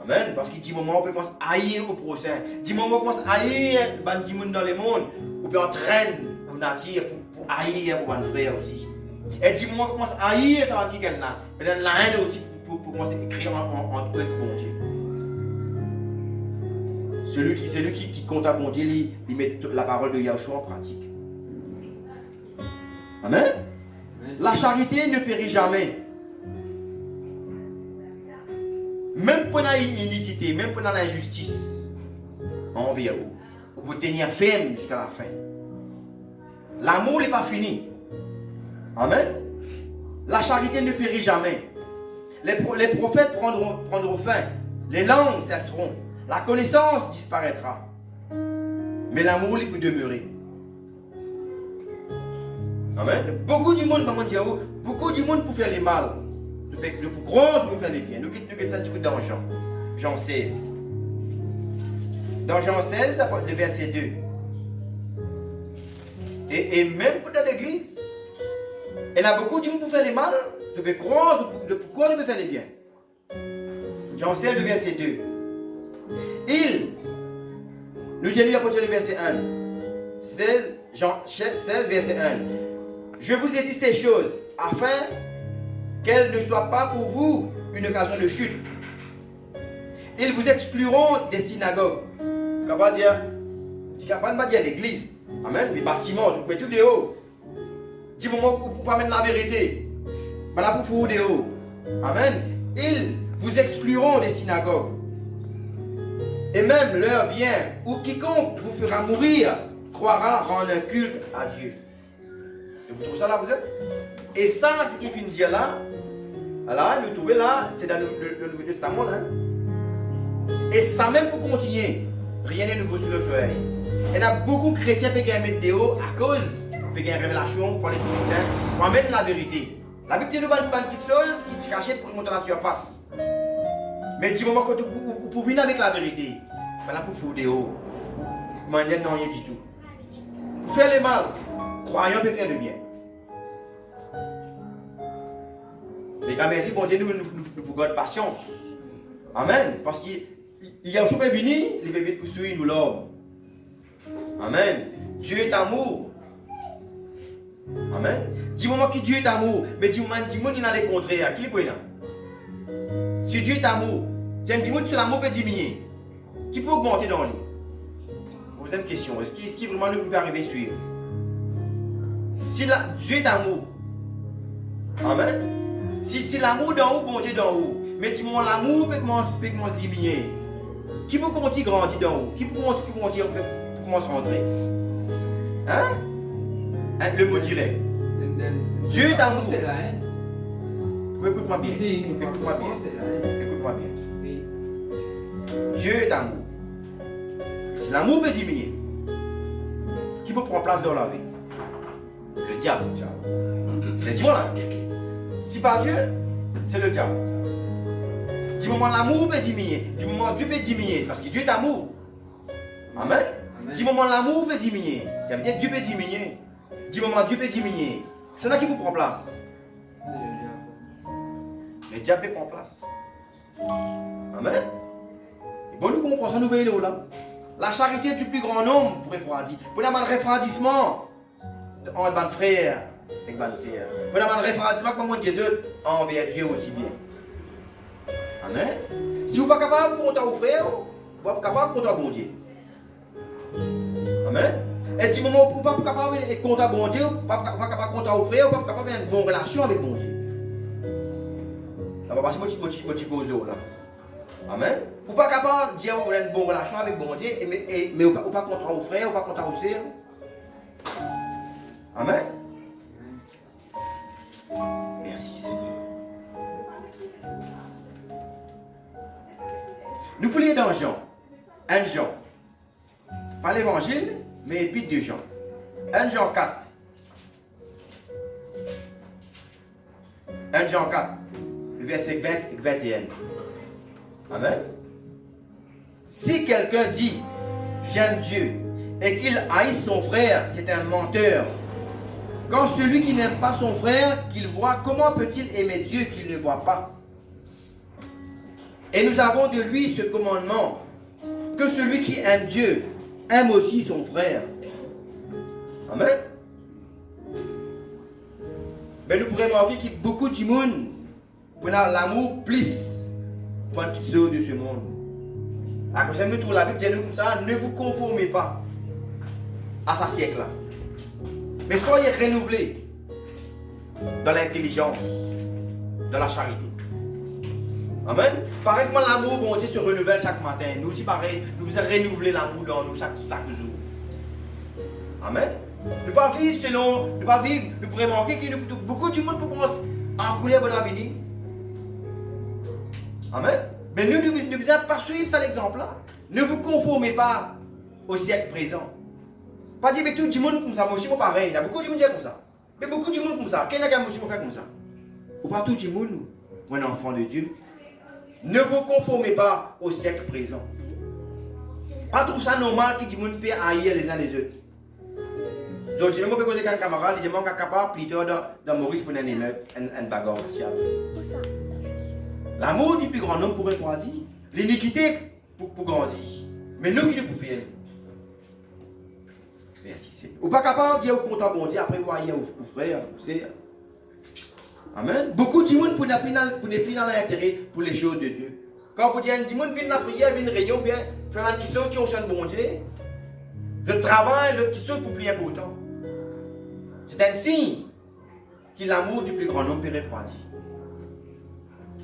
Amen. Parce qu'il dit moment on peut commencer à haïr au prochain. Dit moment on commence à haïr les gens dans le monde. On peut entraîner comme nature pour haïr pour nos frères aussi. Et dit moment on commence à haïr ça va qui est là. Mais dans la haine aussi pour commencer à créer entre eux bon Dieu. Celui qui compte à bon Dieu, il met la parole de Yahushua en pratique. Amen. La charité ne périt jamais. Même pendant l'iniquité, même pendant l'injustice, envers vous, vous pouvez tenir ferme jusqu'à la fin. L'amour n'est pas fini. Amen. La charité ne périt jamais. Les prophètes prendront fin. Les langues cesseront. La connaissance disparaîtra. Mais l'amour, il peut demeurer. Amen. Beaucoup du monde, maman dit, beaucoup du monde pour faire les mal. Le plus grand pour faire les bien. Nous quittons ça dans Jean 16. Dans Jean 16, le verset 2. Et même dans l'église, il y a beaucoup de monde pour faire les mal. Je peux croire, pourquoi je peux faire les bien. Jean 16, le verset 2. Il, nous disons à partir du verset 1. Jean 16, verset 1. Je vous ai dit ces choses afin qu'elles ne soient pas pour vous une occasion de chute. Ils vous excluront des synagogues. Comment dire? Tu ne peux pas dire l'église. Amen. Les bâtiments, je vous mets tout dehors. Dis-moi pour pas mettre la vérité. Voilà pour vous dehors. Amen. Ils vous excluront des synagogues. Et même l'heure vient où quiconque vous fera mourir croira rendre un culte à Dieu. Et vous trouvez ça là, vous êtes? Et ça, ce qui finit dire là, alors, nous trouvons là, c'est dans le Nouveau Testament là. Et ça même pour continuer, rien n'est nouveau sous le soleil. Il y a beaucoup de chrétiens qui ont mis dehors à cause de une révélation pour l'Esprit Saint, pour amener la vérité. La Bible dit nous une petite chose qui est cachée pour monter la surface. Mais du moment que vous venez avec la vérité, voilà pour vous dehors. Mais non, rien du tout. Pour faire le mal, croyant peut faire le bien. Mais quand merci, bon Dieu, nous pouvons avoir patience. Amen. Parce qu'il y a un jour qui est venu, il va venir pour suivre nous l'homme. Amen. Dieu est amour. Amen. Dis-moi que Dieu est amour, mais dis-moi qu'il y a les contraires. Qui est le point? Si Dieu est amour, c'est un dimanche sur l'amour peut diminuer. Qui peut augmenter dans lui? Vous posez une question. Est-ce qu'il vraiment nous peut arriver à suivre? Si Dieu est amour. Amen. Si l'amour d'en haut, bon Dieu d'en haut. Mais dis-moi l'amour peut commencer à diminuer. Qui peut continuer à grandir d'en haut? Qui peut continuer à rentrer? Hein? Le mot direct. Dieu est amour. C'est la haine. Écoute-moi bien. Si, Écoute-moi bien. c'est la haine. Écoute-moi bien. Oui. Dieu est amour. Si l'amour peut diminuer, qui peut prendre place dans la vie? Le diable. C'est Simon là. Si pas Dieu, c'est le diable. Du moment l'amour peut diminuer, du moment Dieu peut diminuer, parce que Dieu est amour. Amen. Du moment l'amour peut diminuer, ça veut dire Dieu peut diminuer. Du moment Dieu peut diminuer, c'est là qui vous prend place. Le diable peut prendre place. Amen. Et bon, nous comprenons ça, nous voyons là. La charité du plus grand nombre pour refroidir. Pour avoir un refroidissement entre les frères et les sœurs. Pour avoir un refroidissement comme Jésus envers Dieu aussi bien. Amen. Si vous n'êtes pas capable de compter aux frères, vous n'êtes pas capable de compter à bon Dieu. Amen. Et si vous n'êtes pas capable de compter à bon Dieu, vous n'êtes pas capable de compter aux frères, vous n'êtes pas capable d'avoir une bonne relation avec bon Dieu. Parce que je suis cause là. Amen. Vous n'êtes pas capable de dire que vous avez une bonne relation avec bon Dieu, mais vous n'êtes pas contre aux frères, vous n'êtes pas contre aux sœurs. Amen. Merci Seigneur. Nous pouvons lire dans Jean. 1 Jean. Pas l'évangile, mais l'épître de Jean. 1 Jean 4. 1 Jean 4. Le verset 20 et 21. Amen. Si quelqu'un dit j'aime Dieu et qu'il haïsse son frère, c'est un menteur. Quand celui qui n'aime pas son frère qu'il voit, comment peut-il aimer Dieu qu'il ne voit pas? Et nous avons de lui ce commandement, que celui qui aime Dieu aime aussi son frère. Amen. Mais nous pourrions remarquer qu'il y a beaucoup de monde pour l'amour plus pour qui sort de ce monde. À cause de nous trouver la Bible dit comme ça, ne vous conformez pas à ce siècle-là. Mais soyez renouvelés dans l'intelligence, dans la charité. Amen. Pareil comme l'amour, bon Dieu se renouvelle chaque matin. Nous aussi, pareil, nous devons renouveler l'amour dans nous chaque jour. Amen. Ne pas vivre selon, ne pas vivre, nous pourrions manquer que beaucoup de monde pour en couler bon avenir. Amen. Mais nous devons pas suivre cet exemple-là. Ne vous conformez pas au siècle présent. Pas dire que tout le monde comme ça, moi aussi, moi pareil. Il y a beaucoup de monde qui est comme ça. Mais beaucoup de monde comme ça. Quel est le aussi faire comme ça? Ou pas tout le monde, moi, un enfant de Dieu. Ne vous conformez pas au siècle présent. Pas trouve ça normal que tout le monde peut haïr les uns les autres. Donc, je vais me poser avec un camarade, je suis capable plutôt dans Maurice pour une bagarre raciale. L'amour du plus grand homme pourrait grandir. L'iniquité pour grandir. Mais nous qui ne pouvons faire. Merci Seigneur. Ou pas capable de dire au content bon Dieu après vous haïr aux frères, aux sœurs. Amen. Beaucoup de monde pour ne plus dans l'intérêt pour les choses de Dieu. Quand vous dites, du monde vient la prière, vient une réunion, bien faire un qui saute qui ont son bon Dieu. Le travail, le qui saute pour plus important. C'est un signe que l'amour du plus grand homme peut refroidir.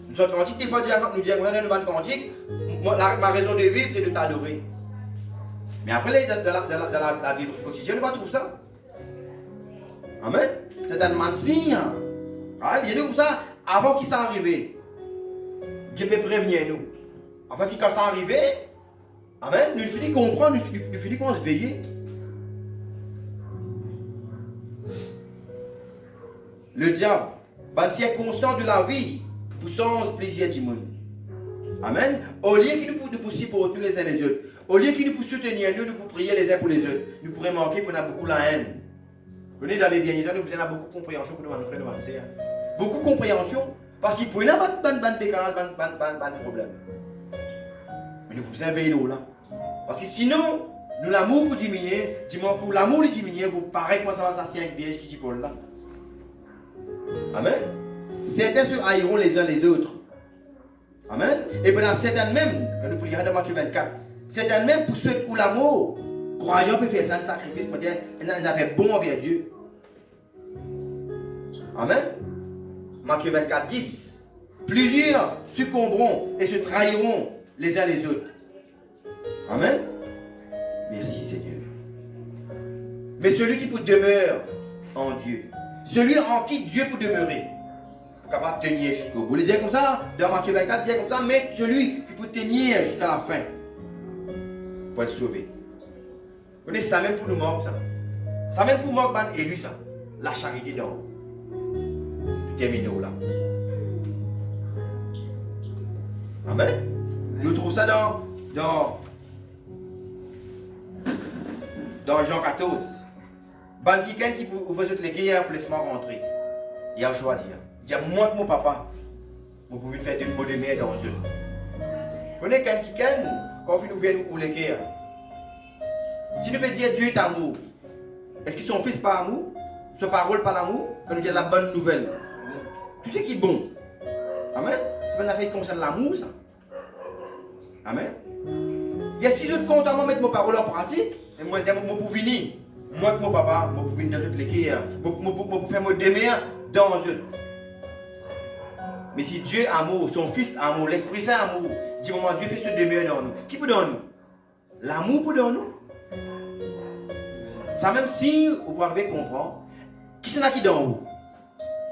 Nous sommes cantiques, des fois, nous disons, on a une bonne cantique, ma raison de vivre, c'est de t'adorer. Mais après, dans la vie quotidienne, on va trouver ça. Amen. C'est un signe. Il y a comme ça, avant qu'il s'en arrive, Dieu peut prévenir nous. Avant qu'il s'en arrive, amen, nous finissons comprendre, nous finissons se veiller. Le diable, c'est circonstance de la vie, pour sans plaisir du monde. Amen. Au lieu qu'il nous pousse pour nous les uns les autres, au lieu qu'il nous pousse soutenir nous, nous pour prier les uns pour les autres, nous pourrions manquer qu'on a beaucoup la haine. Vous connaissez dans les derniers temps, nous avons beaucoup de compréhension pour nos frères et nos sœurs. Beaucoup de compréhension, parce qu'il pourrait y avoir un décalage, un problème. Mais nous pouvons veiller là. Parce que sinon, nous l'amour pour diminuer, dis-moi pour l'amour diminuer, vous paraît comment ça va s'asseoir avec vierge qui dit Paul là. Amen. Certains se haïront les uns les autres. Amen. Et pendant certains même, quand nous pouvons lire dans Matthieu 24, certains même pour ceux où l'amour, croyant peut faire ça, un sacrifice pour dire, on a fait bon envers Dieu. Amen. Matthieu 24, 10. Plusieurs succomberont et se trahiront les uns les autres. Amen. Merci Seigneur. Mais celui qui demeure en Dieu, celui en qui Dieu peut demeurer, pour capable de tenir jusqu'au bout. Il dit comme ça, dans Matthieu 24, il dit comme ça, mais celui qui peut tenir jusqu'à la fin, pour être sauvé. Vous connaissez ça même pour nous morts, ça. Ça même pour morts, élu ça. La charité d'homme. Terminé là. Amen. Nous trouvons ça dans Jean 14. Ban quelqu'un qui ouvre toutes les guerres pour laisser rentrer. Il y a un choix à dire. Il dit, moi que mon papa, vous pouvez faire des mots de mer dans eux. Vous connaissez quelqu'un quand vous venez pour les guerres. Si nous pouvons dire Dieu est amour, est-ce que son fils par amour, sa parole par l'amour, quand nous disons la bonne nouvelle? Tout ce qui est bon. Amen. C'est pas une affaire qui concerne l'amour, ça. Amen. Il y a si je suis content de mettre mes paroles en pratique, et moi, je peux venir. Moi, que mon papa, je peux venir dans toutes les guerres. Je peux faire mon demeure dans eux. Mais si Dieu est amour, son Fils amour, l'Esprit Saint amour, du moment Dieu fait ce demeure dans nous, qui peut dans nous? L'amour peut dans nous. Ça même si vous pouvez comprendre, qui c'est là qui est dans vous?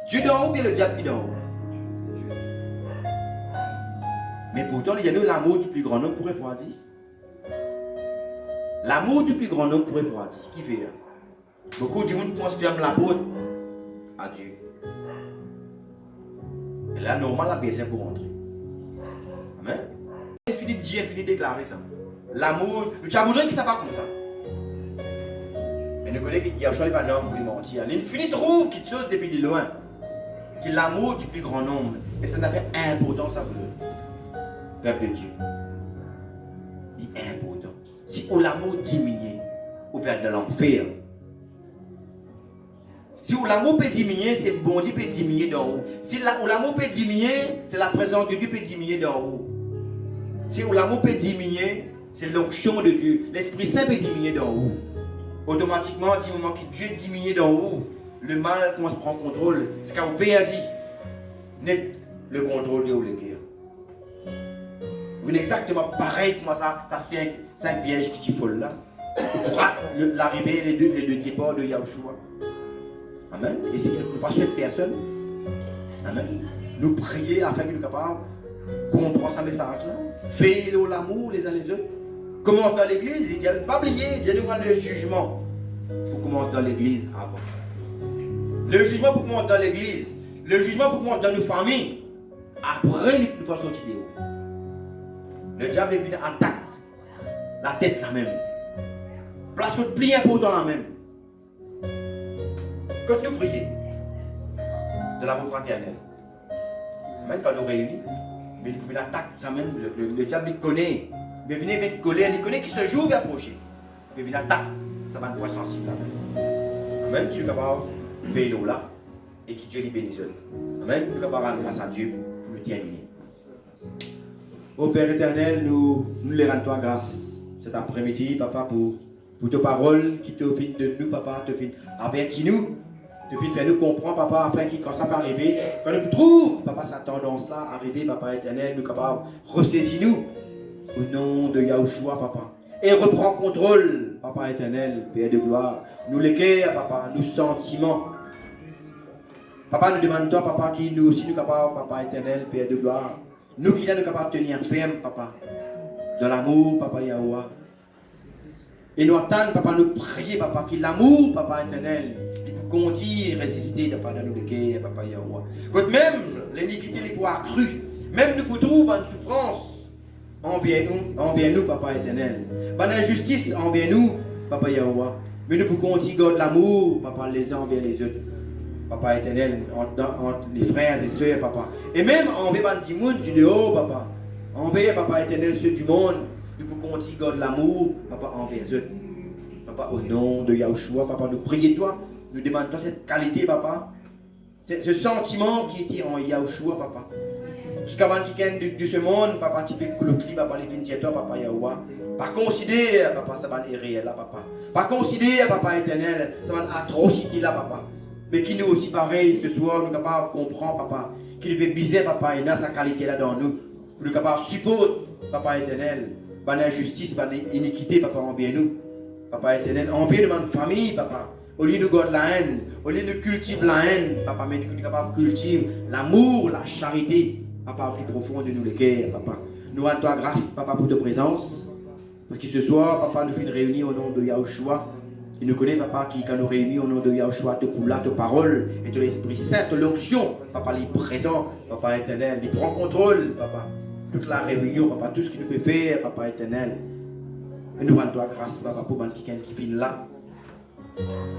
Dieu dans vous ou bien le diable qui est dans vous? Mais pourtant, il y a nous l'amour du plus grand homme pourrait pouvoir dire. L'amour du plus grand homme pourrait pouvoir dire. Qui fait? Beaucoup du monde pense ferme la porte à Dieu. Et là, normal, la personne pour rentrer. Amen. Infini de dire, infini de déclarer ça. L'amour, nous avons voudrait qu'il ne soit pas comme ça. Mais nous connaissons qu'il y a un choix de homme pour lui mentir. L'infini trouve qu'il chose depuis de loin. Qu'il l'amour du plus grand nombre. Et ça n'a fait importance à vous. Peuple de Dieu. Il est important. Si l'amour diminue, au père de l'enfer. Si l'amour peut diminuer, c'est bon Dieu peut diminuer d'en haut. Si l'amour peut diminuer, c'est la présence de Dieu peut diminuer d'en haut. Si l'amour peut diminuer, c'est l'onction de Dieu. L'Esprit Saint peut diminuer d'en haut. Automatiquement, du moment que Dieu diminue d'en haut, le mal commence à prendre contrôle. C'est quand vous perdez net le contrôle de l'église. Vous êtes exactement pareil comme ça, cinq vierges qui sont folles là. L'arrivée, les deux départs de Yahushua. Amen. Et si nous ne pouvons pas souhaiter personne, amen. Nous prier afin que nous soyons capables de comprendre ce message-là. Faites l'amour les uns les autres. Commence dans l'église, il dit, ne pas oublier, il y a le jugement. Pour commencer dans l'église avant. Le jugement pour commencer dans l'église. Le jugement pour commencer dans nos familles. Après, nous pouvons sortir de haut. Le diable est venu attaquer la tête la même. Place votre pli important la même. Quand nous prions de l'amour fraternel, même quand nous réunissons, mais il pouvait attaquer ça même. Le diable il connaît. Il vient avec colère, il connaît qui se joue et approcher. Il vient attaquer. Ça va être point sensible la même. Amen. Qui est capable de faire l'eau là et qui Dieu les bénisse. Amen. Nous sommes capables de rendre grâce à Dieu pour le terminer. Ô Père éternel, nous les rendons toi grâce cet après-midi, papa, pour tes paroles qui te viennent de nous, papa, te viennent avertis-nous, te viennent faire nous comprendre, papa, afin que quand ça va arriver, quand nous trouvons, papa, cette tendance-là, arriver, papa éternel, nous capables, ressaisis-nous au nom de Yahushua, papa, et reprends contrôle, papa éternel, Père de gloire, nous les cœurs, papa, nos sentiments. Papa, nous demandons, toi, papa, qui nous aussi nous capables, papa éternel, Père de gloire. Nous qui sommes capables de tenir ferme, papa, dans l'amour, papa Yahweh. Et nous attendons, papa, nous prier, papa, que l'amour, papa éternel, qui peut continuer à résister, papa, dans nos cœurs, papa Yahweh. Quand même l'iniquité les poids accrue, même nous pouvons trouver une souffrance envers nous, papa éternel. Par l'injustice envers nous, papa Yahweh. Mais nous pouvons continuer à garder l'amour, papa, les uns envers les autres. Papa éternel, entre les frères et sœurs, papa. Et même envers les gens du dehors, papa. Envers, papa éternel, ceux du monde. Nous pouvons continuer à garder l'amour, papa, envers eux. Papa, au nom de Yahushua, papa, nous prions toi. Nous demandons cette qualité, papa. Ce sentiment qui était en Yahushua, papa. Qui commande quelqu'un de ce monde, papa, type Kolokli, papa, les vignes toi, papa, Yahweh. Pas considérer, papa, ça va être réel, là, papa. Pas considérer, papa éternel, ça va être atrocité, là, papa. Mais qui nous aussi pareil ce soir, nous sommes capables de comprendre, papa, qu'il veut biser, papa, et dans sa qualité là dans nous. Nous sommes capables de supporter, papa éternel, par l'injustice, par l'iniquité, papa, envers nous. Papa éternel, envers notre famille, papa. Au lieu de garder la haine, au lieu de cultiver la haine, papa, mais nous sommes capables de cultiver l'amour, la charité, papa, plus profond de nous les cœurs, papa. Nous rendons toi grâce, papa, pour ta présence. Parce que ce soir, papa, nous finissons réunis au nom de Yahushua. Il nous connaît, papa, qui, quand nous réunit au nom de Yahushua, te coula, te parole, et de l'Esprit Saint, de l'onction, papa, il est présent, papa éternel, il prend contrôle, papa. toute la réunion, papa, tout ce qu'il nous peut faire, papa éternel. Et nous rendons grâce, papa, pour quelqu'un qui vient là.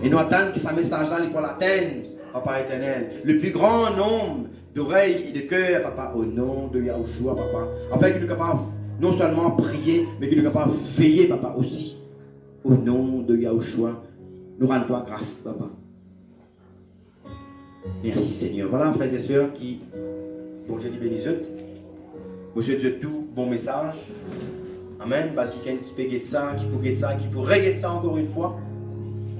Et nous attendons que ce message-là, il pourra l'atteindre, papa éternel. Le plus grand nombre d'oreilles et de cœurs, papa, au nom de Yahushua, papa. Afin qu'il nous capable non seulement prier, mais qu'il nous capable veiller, papa, aussi. Au nom de Yahushua, nous rendons grâce, papa. Merci Seigneur. Voilà, frères et sœurs, qui, bon Dieu, bénisse. Monsieur Dieu, tout bon message. Amen. Quelqu'un qui peut guetter ça, qui peut guetter ça, qui pourrait guetter ça encore une fois.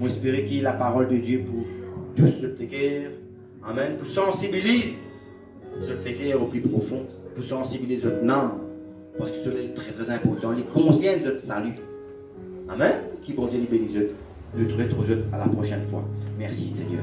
On espère qu'il y ait la parole de Dieu pour tous ceux qui guerre. Amen. Pour sensibiliser ceux qui guerre au plus profond. Pour sensibiliser notre âme. Parce que cela est très très important. Les conscients de notre salut. Amen. Qui bon Dieu bénisse. Nous te retrouvons à la prochaine fois. Merci Seigneur.